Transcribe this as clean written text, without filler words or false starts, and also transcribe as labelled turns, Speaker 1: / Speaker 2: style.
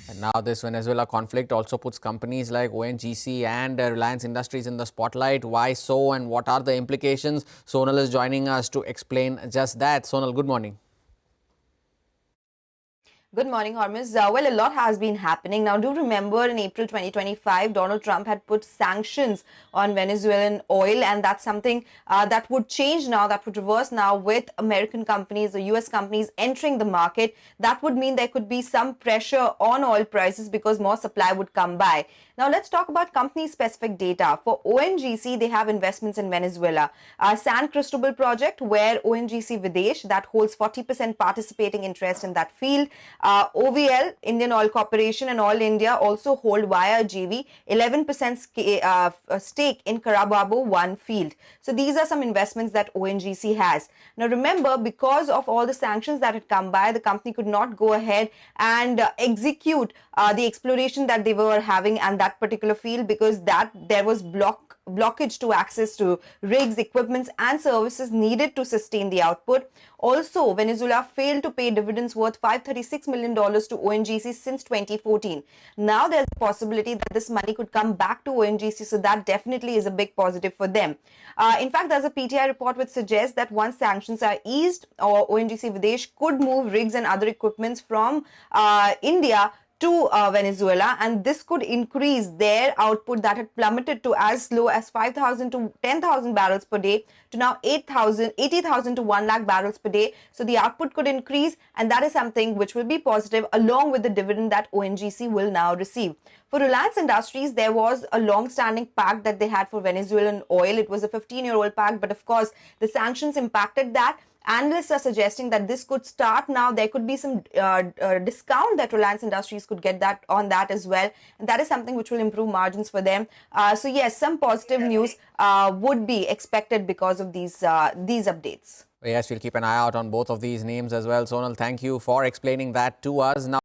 Speaker 1: And now this Venezuela conflict also puts companies like ONGC and Reliance Industries in the spotlight. Why so, and what are the implications? Sonal is joining us to explain just that. Sonal, good morning.
Speaker 2: Good morning, Hormuz. Well, a lot has been happening. Now, do remember in April 2025, Donald Trump had put sanctions on Venezuelan oil, and that's something that would change now, that would reverse now with American companies or US companies entering the market. That would mean there could be some pressure on oil prices because more supply would come by. Now, let's talk about company-specific data. For ONGC, they have investments in Venezuela. San Cristobal project, where ONGC Videsh, that holds 40% participating interest in that field. OVL, Indian Oil Corporation, and Oil India also hold via JV 11% stake in Carabobo 1 field. So these are some investments that ONGC has. Now remember, because of all the sanctions that had come by, the company could not go ahead and execute the exploration that they were having and that particular field, because there was blockage to access to rigs, equipments and services needed to sustain the output. Also, Venezuela failed to pay dividends worth $536 million to ONGC since 2014. Now there's a possibility that this money could come back to ONGC, so that definitely is a big positive for them. In fact, there's a PTI report which suggests that once sanctions are eased, or ONGC Videsh could move rigs and other equipments from India to Venezuela, and this could increase their output that had plummeted to as low as 5,000 to 10,000 barrels per day to now 80,000 to 1 lakh barrels per day. So the output could increase, and that is something which will be positive, along with the dividend that ONGC will now receive. For Reliance Industries, there was a long-standing pact that they had for Venezuelan oil. It was a 15-year-old pact, but of course the sanctions impacted that. Analysts are suggesting that this could start now. There could be some discount that Reliance Industries could get that on that as well, and that is something which will improve margins for them. So yes, some positive news would be expected because of these updates.
Speaker 1: Yes, we'll keep an eye out on both of these names as well. Sonal, thank you for explaining that to us. Now